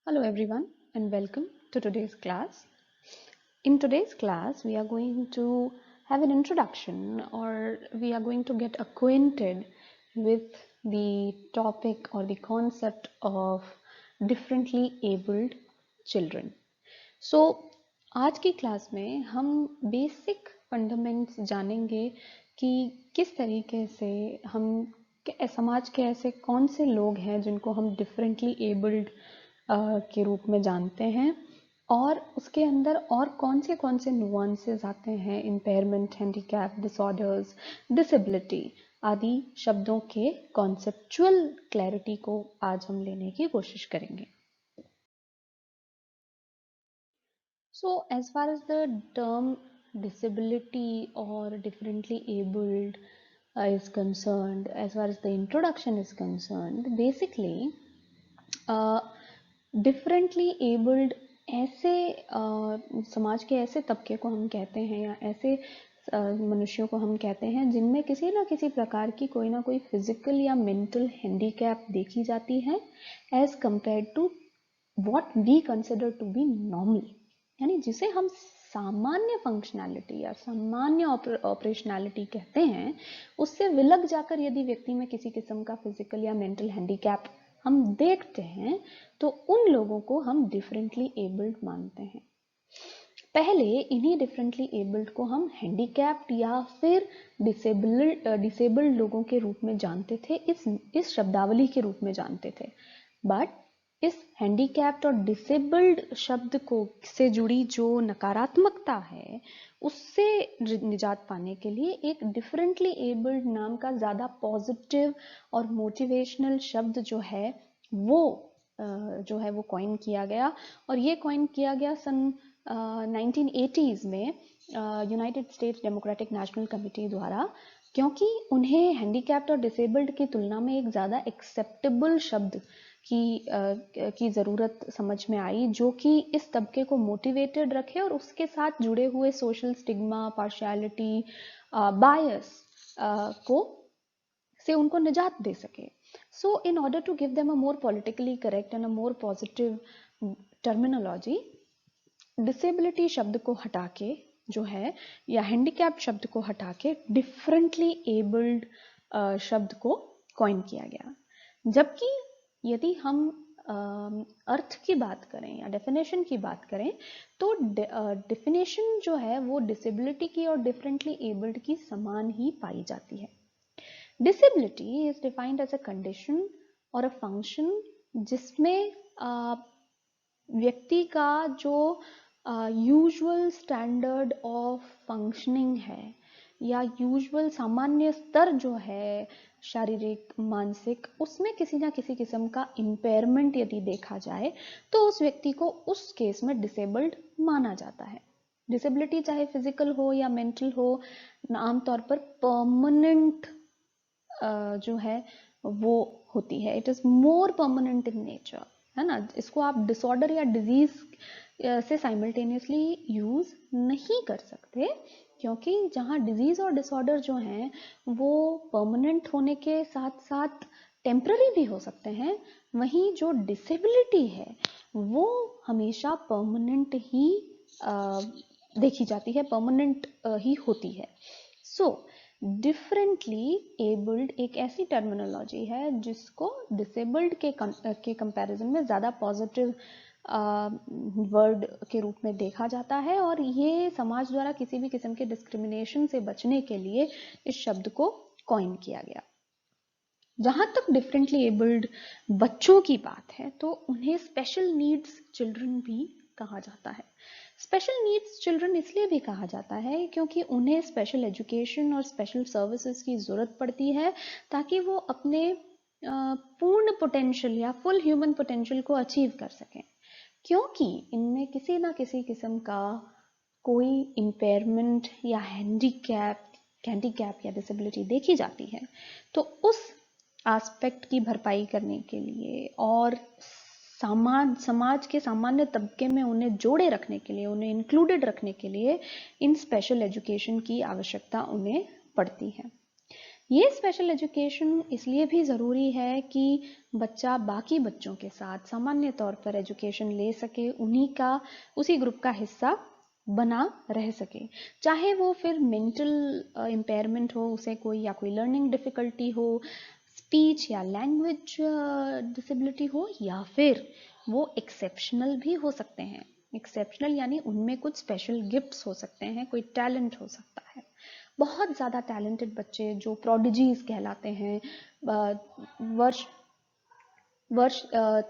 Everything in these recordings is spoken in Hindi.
Hello everyone and welcome to today's class. In today's class, we are going to have an introduction or we are going to get acquainted with the topic or the concept of differently abled children. So, आज की क्लास में हम बेसिक फंडामेंट्स जानेंगे कि किस तरीके से हम समाज के ऐसे कौन से लोग हैं जिनको हम डिफरेंटली एबल्ड के रूप में जानते हैं और उसके अंदर और कौन से नुआंसेस आते हैं, इम्पेयरमेंट, हैंडीकैप, डिसऑर्डर्स, डिसेबिलिटी आदि शब्दों के कॉन्सेप्चुअल क्लैरिटी को आज हम लेने की कोशिश करेंगे. So as far as the term disability or differently abled is concerned, as far as the introduction is concerned, basically differently abled ऐसे समाज के ऐसे तबके को हम कहते हैं या ऐसे मनुष्यों को हम कहते हैं जिनमें किसी ना किसी प्रकार की कोई ना कोई फिजिकल या मेंटल हैंडीकैप देखी जाती है as compared to what we consider to be normal, यानी जिसे हम सामान्य फंक्शनैलिटी या सामान्य ऑपरेशनैलिटी कहते हैं, उससे विलग जाकर यदि व्यक्ति में किसी किस्म का फिजिकल या मेंटल हैंडीकैप हम देखते हैं तो उन लोगों को हम डिफरेंटली एबल्ड मानते हैं. पहले इन्हीं डिफरेंटली एबल्ड को हम हैंडीकैप्ड या फिर डिसेबल्ड लोगों के रूप में जानते थे, इस शब्दावली के रूप में जानते थे. बट इस हैंडीकैप्ड और डिसेबल्ड शब्द को से जुड़ी जो नकारात्मकता है उससे निजात पाने के लिए एक डिफरेंटली एबल्ड नाम का ज़्यादा पॉजिटिव और मोटिवेशनल शब्द जो है वो कॉइन किया गया. और ये कॉइन किया गया सन 1980s में United states democratic national committee द्वारा, क्योंकि उन्हें हैंडीकैप्ड और डिसेबल्ड की तुलना में एक ज़्यादा एक्सेप्टेबल शब्द की ज़रूरत समझ में आई जो कि इस तबके को मोटिवेटेड रखे और उसके साथ जुड़े हुए सोशल स्टिग्मा, पार्शियलिटी, बायस से उनको निजात दे सके. So in order to give them a more politically correct and a more positive terminology, disability शब्द को हटा के जो है या हैंडीकैप शब्द को हटा के डिफरेंटली एबल्ड शब्द को कॉइन किया गया. जबकि यदि हम अर्थ की बात करें या डेफिनेशन की बात करें तो डेफिनेशन जो है वो डिसेबिलिटी की और डिफरेंटली एबल्ड की समान ही पाई जाती है. Disability is defined as a condition or a function जिसमें व्यक्ति का जो यूजुअल स्टैंडर्ड ऑफ फंक्शनिंग है या यूजुअल सामान्य स्तर जो है शारीरिक मानसिक, उसमें किसी ना किसी किस्म का इम्पेयरमेंट यदि देखा जाए तो उस व्यक्ति को उस केस में डिसेबल्ड माना जाता है. डिसेबिलिटी चाहे फिजिकल हो या मेंटल हो, आमतौर पर परमानेंट जो है वो होती है. It is more permanent in nature, है ना. इसको आप डिसऑर्डर या डिजीज से साइमल्टेनियसली यूज नहीं कर सकते, क्योंकि जहाँ डिजीज और डिसऑर्डर जो हैं वो परमानेंट होने के साथ साथ टेम्पररी भी हो सकते हैं, वहीं जो डिसेबिलिटी है वो हमेशा परमानेंट ही देखी जाती है, परमानेंट ही होती है. सो डिफरेंटली एबल्ड एक ऐसी टर्मिनोलॉजी है जिसको डिसेबल्ड के कंपैरिजन में ज़्यादा पॉजिटिव वर्ड के रूप में देखा जाता है और ये समाज द्वारा किसी भी किस्म के डिस्क्रिमिनेशन से बचने के लिए इस शब्द को कॉइन किया गया. जहाँ तक डिफरेंटली एबल्ड बच्चों की बात है तो उन्हें स्पेशल नीड्स चिल्ड्रन भी कहा जाता है. स्पेशल नीड्स चिल्ड्रन इसलिए भी कहा जाता है क्योंकि उन्हें स्पेशल एजुकेशन और स्पेशल सर्विसेज की ज़रूरत पड़ती है ताकि वो अपने पूर्ण पोटेंशियल या फुल ह्यूमन पोटेंशियल को अचीव कर सकें. क्योंकि इनमें किसी ना किसी किस्म का कोई इम्पेयरमेंट या हैंडीकैप या डिसेबिलिटी देखी जाती है, तो उस एस्पेक्ट की भरपाई करने के लिए और समाज के सामान्य तबके में उन्हें जोड़े रखने के लिए, उन्हें इंक्लूडेड रखने के लिए इन स्पेशल एजुकेशन की आवश्यकता उन्हें पड़ती है. ये स्पेशल एजुकेशन इसलिए भी ज़रूरी है कि बच्चा बाकी बच्चों के साथ सामान्य तौर पर एजुकेशन ले सके, उन्हीं का उसी ग्रुप का हिस्सा बना रह सके, चाहे वो फिर मेंटल इम्पेयरमेंट हो उसे कोई, या कोई लर्निंग डिफ़िकल्टी हो, स्पीच या लैंग्वेज डिसेबिलिटी हो, या फिर वो एक्सेप्शनल भी हो सकते हैं। एक्सेप्शनल यानी उनमें कुछ स्पेशल गिफ्ट्स हो सकते हैं, कोई टैलेंट हो सकता है। बहुत ज़्यादा टैलेंटेड बच्चे जो प्रोडिजीज कहलाते हैं, वर्ष वर्ष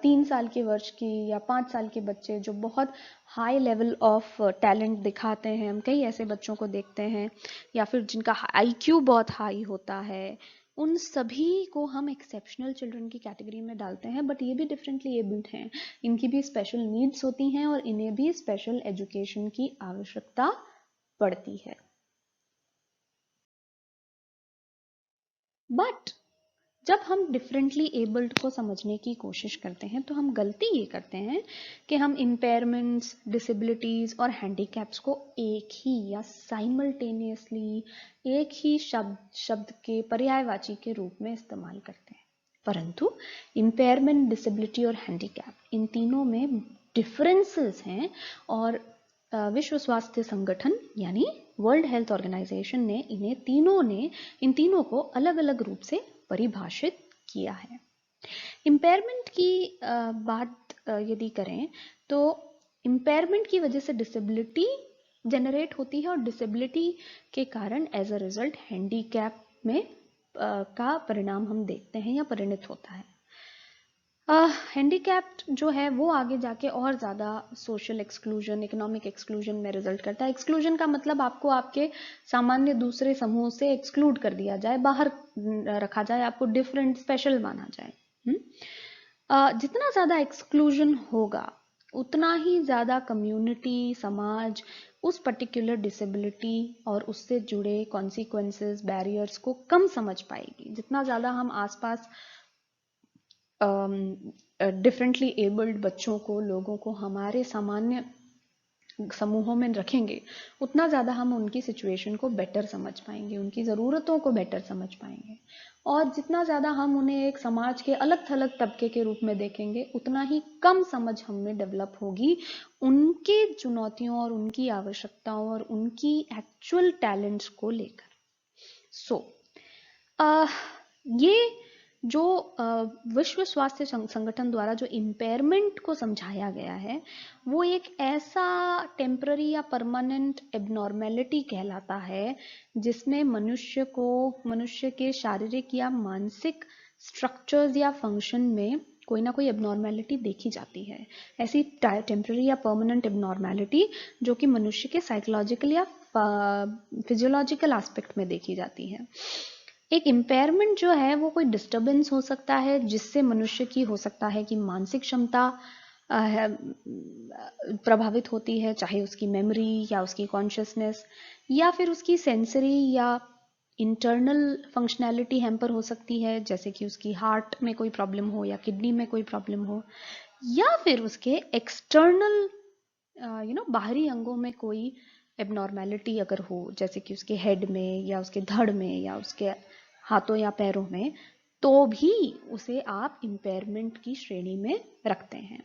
3 साल के वर्ष की या 5 साल के बच्चे जो बहुत हाई लेवल ऑफ टैलेंट दिखाते हैं, हम कई ऐसे बच्चों को देखते हैं, या फिर जिनका आईक्यू बहुत हाई होता है, उन सभी को हम एक्सेप्शनल चिल्ड्रन की कैटेगरी में डालते हैं। बट ये भी डिफरेंटली एबल्ड हैं, इनकी भी स्पेशल नीड्स होती हैं और इन्हें भी स्पेशल एजुकेशन की आवश्यकता पड़ती है। बट जब हम डिफरेंटली एबल्ड को समझने की कोशिश करते हैं तो हम गलती ये करते हैं कि हम इम्पेयरमेंट्स, डिसेबिलिटीज और हैंडीकैप्स को एक ही या साइमल्टेनियसली एक ही शब्द के पर्यायवाची के रूप में इस्तेमाल करते हैं। परंतु इम्पेयरमेंट, डिसेबिलिटी और हैंडीकैप, इन तीनों में डिफरेंसेस हैं, और विश्व स्वास्थ्य संगठन यानी वर्ल्ड हेल्थ ऑर्गेनाइजेशन ने इन तीनों को अलग अलग रूप से परिभाषित किया है। इम्पेयरमेंट की बात यदि करें तो इम्पेयरमेंट की वजह से डिसेबिलिटी जनरेट होती है, और डिसेबिलिटी के कारण एज अ रिजल्ट हैंडीकैप में का परिणाम हम देखते हैं या परिणित होता है। हैंडीकैप्ड जो है वो आगे जाके और ज़्यादा सोशल एक्सक्लूजन, इकोनॉमिक एक्सक्लूजन में रिजल्ट करता है। एक्सक्लूजन का मतलब आपको आपके सामान्य दूसरे समूह से एक्सक्लूड कर दिया जाए, बाहर रखा जाए, आपको डिफरेंट, स्पेशल माना जाए। जितना ज़्यादा एक्सक्लूजन होगा उतना ही ज़्यादा कम्युनिटी, समाज उस पर्टिकुलर डिसेबिलिटी और उससे जुड़े कॉन्सिक्वेंसेस, बैरियर्स को कम समझ पाएगी। जितना ज़्यादा हम आसपास डिफरेंटली एबल्ड बच्चों को, लोगों को हमारे सामान्य समूहों में रखेंगे, उतना ज़्यादा हम उनकी सिचुएशन को बेटर समझ पाएंगे, उनकी ज़रूरतों को बेटर समझ पाएंगे। और जितना ज़्यादा हम उन्हें एक समाज के अलग थलग तबके के रूप में देखेंगे, उतना ही कम समझ हमें डेवलप होगी उनके चुनौतियों और उनकी आवश्यकताओं और उनकी एक्चुअल टैलेंट्स को लेकर। ये जो विश्व स्वास्थ्य संगठन द्वारा जो इम्पेयरमेंट को समझाया गया है, वो एक ऐसा टेम्पररी या परमानेंट एबनॉर्मेलिटी कहलाता है जिसमें मनुष्य के शारीरिक या मानसिक स्ट्रक्चर्स या फंक्शन में कोई ना कोई एबनॉर्मेलिटी देखी जाती है। ऐसी टेम्पररी या परमानेंट एबनॉर्मेलिटी जो कि मनुष्य के साइकोलॉजिकल या फिजियोलॉजिकल एस्पेक्ट में देखी जाती है। एक इम्पेयरमेंट जो है वो कोई डिस्टर्बेंस हो सकता है जिससे मनुष्य की, हो सकता है कि मानसिक क्षमता प्रभावित होती है, चाहे उसकी मेमोरी या उसकी कॉन्शियसनेस, या फिर उसकी सेंसरी या इंटरनल फंक्शनैलिटी हैम्पर हो सकती है, जैसे कि उसकी हार्ट में कोई प्रॉब्लम हो या किडनी में कोई प्रॉब्लम हो, या फिर उसके एक्सटर्नल बाहरी अंगों में कोई एबनॉर्मेलिटी अगर हो, जैसे कि उसके हेड में या उसके धड़ में या उसके हाथों या पैरों में, तो भी उसे आप इम्पेयरमेंट की श्रेणी में रखते हैं।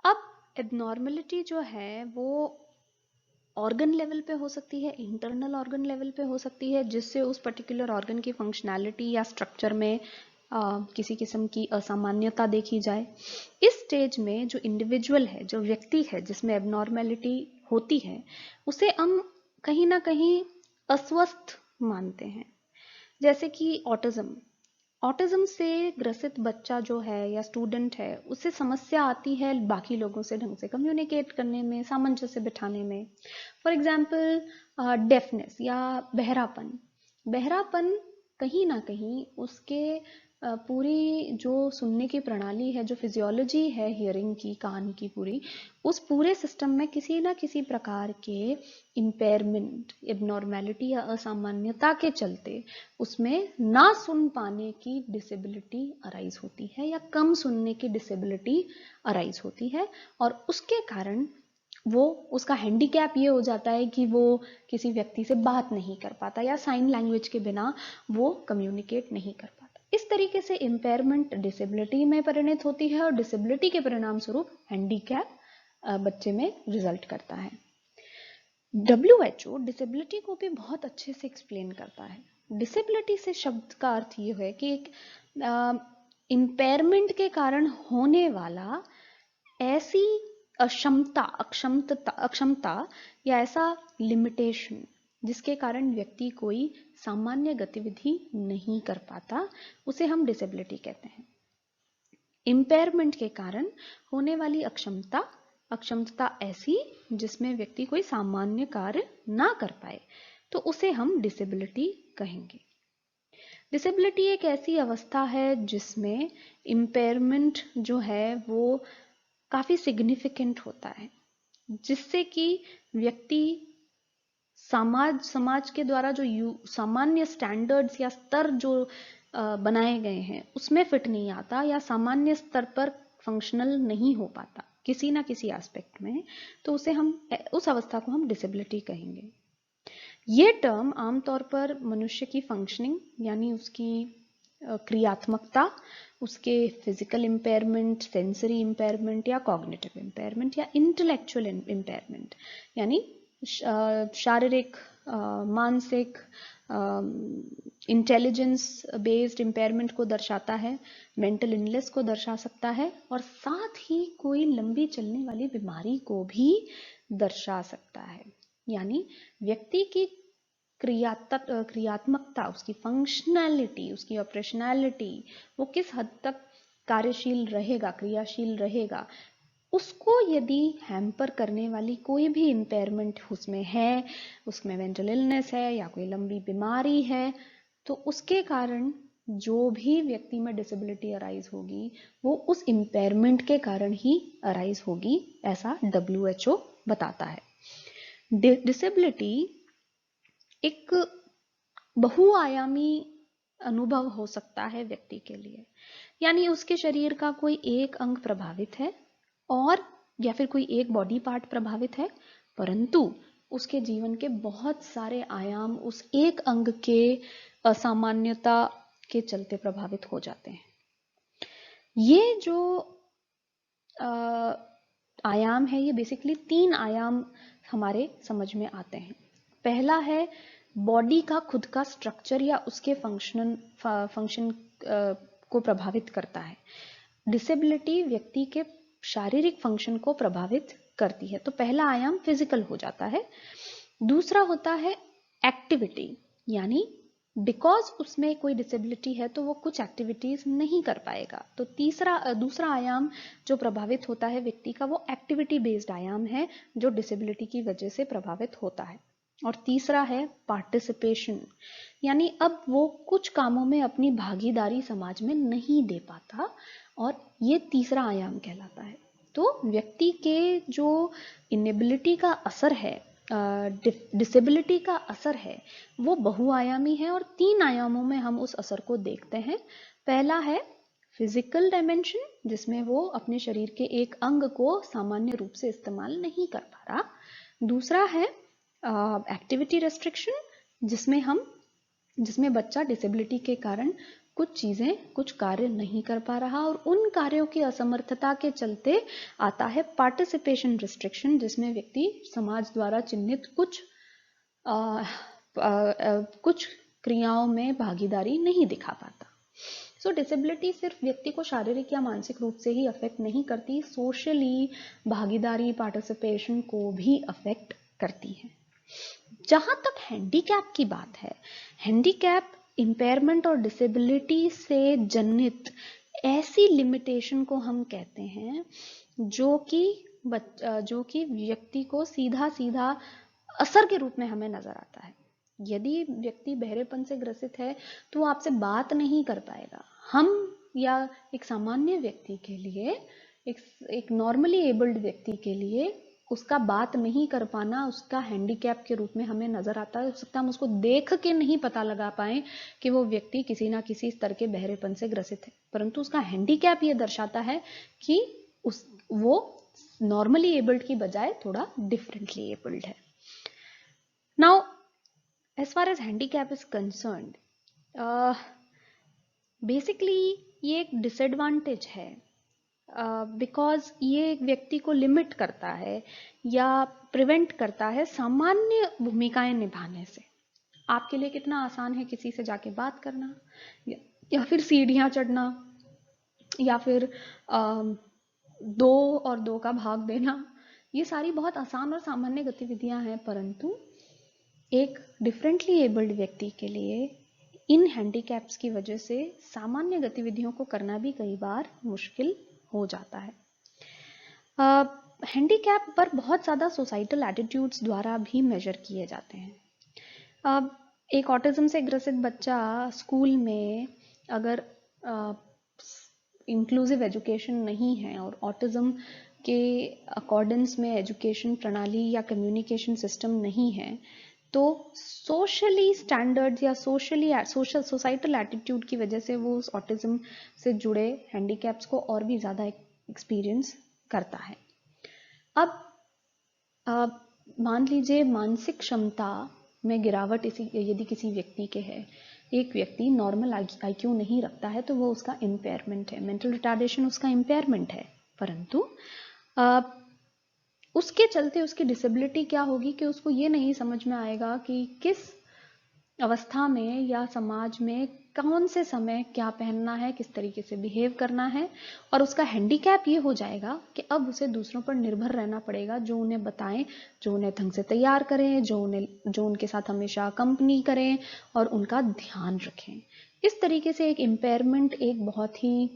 अब एबनॉर्मेलिटी जो है वो ऑर्गन लेवल पे हो सकती है, इंटरनल ऑर्गन लेवल पे हो सकती है, जिससे उस पर्टिकुलर ऑर्गन की फंक्शनैलिटी या स्ट्रक्चर में किसी किस्म की असामान्यता देखी जाए। इस स्टेज में जो इंडिविजुअल है, जो व्यक्ति है जिसमें एबनॉर्मेलिटी होती है, उसे हम कहीं ना कहीं अस्वस्थ मानते हैं। जैसे कि ऑटिज्म से ग्रसित बच्चा जो है या स्टूडेंट है, उससे समस्या आती है बाकी लोगों से ढंग से कम्युनिकेट करने में, सामंजस्य बिठाने में। फॉर एग्जाम्पल डेफनेस या बहरापन कहीं ना कहीं उसके पूरी जो सुनने की प्रणाली है, जो फिजियोलॉजी है हियरिंग की, कान की पूरी, उस पूरे सिस्टम में किसी ना किसी प्रकार के इम्पेयरमेंट, एबनॉर्मेलिटी या असामान्यता के चलते उसमें ना सुन पाने की डिसेबिलिटी अराइज होती है या कम सुनने की डिसेबिलिटी अराइज होती है, और उसके कारण वो उसका हैंडीकैप ये हो जाता है कि वो किसी व्यक्ति से बात नहीं कर पाता या साइन लैंग्वेज के बिना वो कम्युनिकेट नहीं कर पाता। इस तरीके से इम्पेयरमेंट डिसेबिलिटी में परिणत होती है और डिसेबिलिटी के परिणाम स्वरूप हैंडीकैप बच्चे में रिजल्ट करता है। WHO डिसेबिलिटी को भी बहुत अच्छे से एक्सप्लेन करता है। डिसेबिलिटी से शब्द का अर्थ ये है कि एक इम्पेयरमेंट के कारण होने वाला ऐसी अक्षमता या ऐसा लिमिटेशन जिसके कारण व्यक्ति कोई सामान्य गतिविधि नहीं कर पाता, उसे हम डिसेबिलिटी कहते हैं। इम्पेयरमेंट के कारण होने वाली अक्षमता ऐसी जिसमें व्यक्ति कोई सामान्य कार्य ना कर पाए, तो उसे हम डिसेबिलिटी कहेंगे। डिसेबिलिटी एक ऐसी अवस्था है जिसमें इम्पेयरमेंट जो है वो काफी सिग्निफिकेंट होता है, जिससे कि व्यक्ति समाज के द्वारा जो सामान्य स्टैंडर्ड्स या स्तर जो बनाए गए हैं उसमें फिट नहीं आता या सामान्य स्तर पर फंक्शनल नहीं हो पाता किसी ना किसी एस्पेक्ट में, तो उस अवस्था को हम डिसेबिलिटी कहेंगे। ये टर्म आमतौर पर मनुष्य की फंक्शनिंग यानी उसकी क्रियात्मकता, उसके फिजिकल इम्पेयरमेंट, सेंसरी इम्पेयरमेंट या कॉग्निटिव इम्पेयरमेंट या इंटेलेक्चुअल इम्पेयरमेंट यानी शारीरिक, मानसिक, इंटेलिजेंस बेस्ड इम्पेयरमेंट को दर्शाता है, मेंटल इलनेस को दर्शा सकता है और साथ ही कोई लंबी चलने वाली बीमारी को भी दर्शा सकता है। यानी व्यक्ति की क्रियात्मकता, उसकी फंक्शनैलिटी, उसकी ऑपरेशनैलिटी, वो किस हद तक कार्यशील रहेगा, क्रियाशील रहेगा, उसको यदि हैम्पर करने वाली कोई भी इम्पेयरमेंट उसमें है, उसमें मेंटल इलनेस है या कोई लंबी बीमारी है, तो उसके कारण जो भी व्यक्ति में डिसेबिलिटी अराइज होगी वो उस इम्पेयरमेंट के कारण ही अराइज होगी, ऐसा WHO बताता है। डिसेबिलिटी एक बहुआयामी अनुभव हो सकता है व्यक्ति के लिए, यानी उसके शरीर का कोई एक अंग प्रभावित है और या फिर कोई एक बॉडी पार्ट प्रभावित है, परंतु उसके जीवन के बहुत सारे आयाम उस एक अंग के असामान्यता के चलते प्रभावित हो जाते हैं। ये जो आयाम है, ये बेसिकली 3 आयाम हमारे समझ में आते हैं। पहला है बॉडी का खुद का स्ट्रक्चर या उसके फंक्शन को प्रभावित करता है। डिसेबिलिटी व्यक्ति के शारीरिक फंक्शन को प्रभावित करती है, तो पहला आयाम फिजिकल हो जाता है। दूसरा होता है एक्टिविटी, यानी बिकॉज उसमें कोई डिसेबिलिटी है तो वो कुछ एक्टिविटीज नहीं कर पाएगा, तो दूसरा आयाम जो प्रभावित होता है व्यक्ति का, वो एक्टिविटी बेस्ड आयाम है जो डिसेबिलिटी की वजह से प्रभावित होता है। और तीसरा है पार्टिसिपेशन, यानी अब वो कुछ कामों में अपनी भागीदारी समाज में नहीं दे पाता और ये तीसरा आयाम कहलाता है। तो व्यक्ति के जो इनेबिलिटी का असर है, डिसेबिलिटी का असर है, वो बहुआयामी है और 3 आयामों में हम उस असर को देखते हैं। पहला है फिजिकल डायमेंशन, जिसमें वो अपने शरीर के एक अंग को सामान्य रूप से इस्तेमाल नहीं कर पा रहा। दूसरा है एक्टिविटी रेस्ट्रिक्शन, जिसमें बच्चा डिसेबिलिटी के कारण कुछ कार्य नहीं कर पा रहा और उन कार्यों की असमर्थता के चलते आता है पार्टिसिपेशन रिस्ट्रिक्शन, जिसमें व्यक्ति समाज द्वारा चिन्हित कुछ क्रियाओं में भागीदारी नहीं दिखा पाता। सो डिसेबिलिटी सिर्फ व्यक्ति को शारीरिक या मानसिक रूप से ही अफेक्ट नहीं करती, सोशली भागीदारी, पार्टिसिपेशन को भी अफेक्ट करती है। जहां तक हैंडीकैप की बात है, हैंडीकैप इम्पेयरमेंट और डिसेबिलिटी से जनित ऐसी लिमिटेशन को हम कहते हैं जो कि व्यक्ति को सीधा सीधा असर के रूप में हमें नजर आता है। यदि व्यक्ति बहरेपन से ग्रसित है तो वो आपसे बात नहीं कर पाएगा। हम या एक सामान्य व्यक्ति के लिए, एक नॉर्मली एबल्ड व्यक्ति के लिए उसका बात नहीं कर पाना उसका हैंडीकैप के रूप में हमें नजर आता है। हो सकता है हम उसको देख के नहीं पता लगा पाए कि वो व्यक्ति किसी ना किसी स्तर के बहरेपन से ग्रसित है, परंतु उसका हैंडीकैप ये दर्शाता है कि वो नॉर्मली एबल्ड की बजाय थोड़ा डिफरेंटली एबल्ड है। Now as far as handicap is concerned, basically ये एक डिसएडवांटेज है, बिकॉज ये एक व्यक्ति को लिमिट करता है या प्रिवेंट करता है सामान्य भूमिकाएं निभाने से। आपके लिए कितना आसान है किसी से जाके बात करना, या फिर सीढ़ियां चढ़ना, या फिर दो और दो का भाग देना। ये सारी बहुत आसान और सामान्य गतिविधियां हैं, परंतु एक डिफरेंटली एबल्ड व्यक्ति के लिए इन हैंडीकैप्स की वजह से सामान्य गतिविधियों को करना भी कई बार मुश्किल हो जाता है। हैंडीकैप पर बहुत ज़्यादा सोसाइटल एटीट्यूड्स द्वारा भी मेजर किए जाते हैं। एक ऑटिज्म से ग्रसित बच्चा स्कूल में अगर इंक्लूसिव एजुकेशन नहीं है और ऑटिज्म के अकॉर्डेंस में एजुकेशन प्रणाली या कम्युनिकेशन सिस्टम नहीं है, तो सोशली स्टैंडर्ड्स या सोसाइटल एटीट्यूड की वजह से वो उस ऑटिज्म से जुड़े हैंडीकैप्स को और भी ज़्यादा एक्सपीरियंस करता है। अब मान लीजिए मानसिक क्षमता में गिरावट यदि किसी व्यक्ति के है, एक व्यक्ति नॉर्मल आईक्यू नहीं रखता है तो वो उसका इम्पेयरमेंट है, मेंटल रिटार्डेशन उसका इम्पेयरमेंट है, परंतु उसके चलते उसकी डिसेबिलिटी क्या होगी कि उसको ये नहीं समझ में आएगा कि किस अवस्था में या समाज में कौन से समय क्या पहनना है, किस तरीके से बिहेव करना है, और उसका हैंडीकैप ये हो जाएगा कि अब उसे दूसरों पर निर्भर रहना पड़ेगा, जो उन्हें बताएं, जो उन्हें ढंग से तैयार करें, जो उनके साथ हमेशा कंपनी करें और उनका ध्यान रखें। इस तरीके से एक इम्पेयरमेंट एक बहुत ही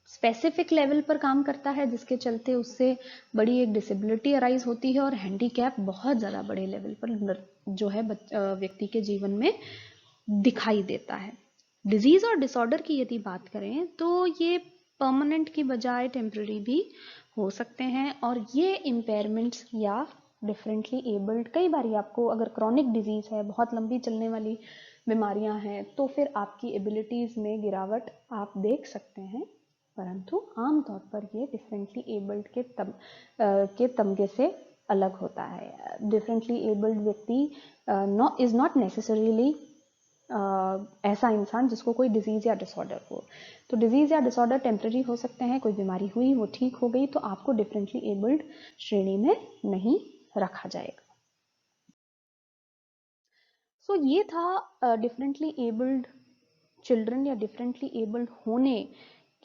स्पेसिफिक लेवल पर काम करता है, जिसके चलते उससे बड़ी एक डिसेबिलिटी अराइज होती है और हैंडीकैप बहुत ज़्यादा बड़े लेवल पर जो है व्यक्ति के जीवन में दिखाई देता है। डिजीज और डिसऑर्डर की यदि बात करें तो ये परमानेंट की बजाय टेम्पररी भी हो सकते हैं, और ये इम्पेयरमेंट्स या डिफरेंटली एबल्ड कई बार आपको अगर क्रॉनिक डिजीज है, बहुत लंबी चलने वाली बीमारियां हैं, तो फिर आपकी एबिलिटीज में गिरावट आप देख सकते हैं, परंतु आमतौर पर ये डिफरेंटली एबल्ड के तमगे से अलग होता है। डिफरेंटली एबल्ड व्यक्ति इज नॉट नेसेसरीली ऐसा इंसान जिसको कोई डिजीज या डिसऑर्डर हो। तो डिजीज या डिसऑर्डर टेम्पररी हो सकते हैं, कोई बीमारी हुई वो ठीक हो गई तो आपको डिफरेंटली एबल्ड श्रेणी में नहीं रखा जाएगा। सो ये था डिफरेंटली एबल्ड चिल्ड्रन या डिफरेंटली एबल्ड होने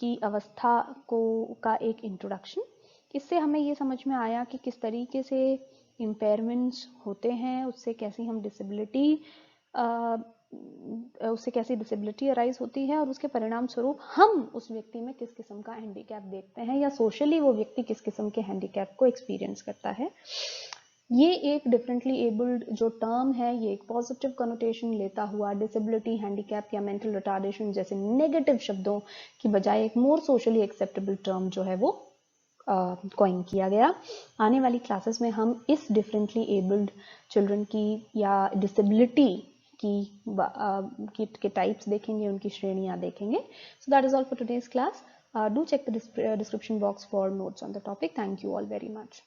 की अवस्था का एक इंट्रोडक्शन। इससे हमें ये समझ में आया कि किस तरीके से इम्पेयरमेंट्स होते हैं, उससे कैसी डिसेबिलिटी अराइज होती है, और उसके परिणाम स्वरूप हम उस व्यक्ति में किस किस्म का हैंडीकैप देखते हैं, या सोशली वो व्यक्ति किस किस्म के हैंडीकैप को एक्सपीरियंस करता है। ये एक डिफरेंटली एबल्ड जो टर्म है, ये एक पॉजिटिव कनोटेशन लेता हुआ डिसेबिलिटी, हैंडीकैप या मेंटल रिटार्डेशन जैसे नेगेटिव शब्दों की बजाय एक मोर सोशली एक्सेप्टेबल टर्म जो है वो कॉइन किया गया। आने वाली क्लासेस में हम इस डिफरेंटली एबल्ड चिल्ड्रन की या डिसेबिलिटी के टाइप्स देखेंगे, उनकी श्रेणियां देखेंगे। So that is all for today's class. Do check the description box for notes on the topic. Thank you all very much.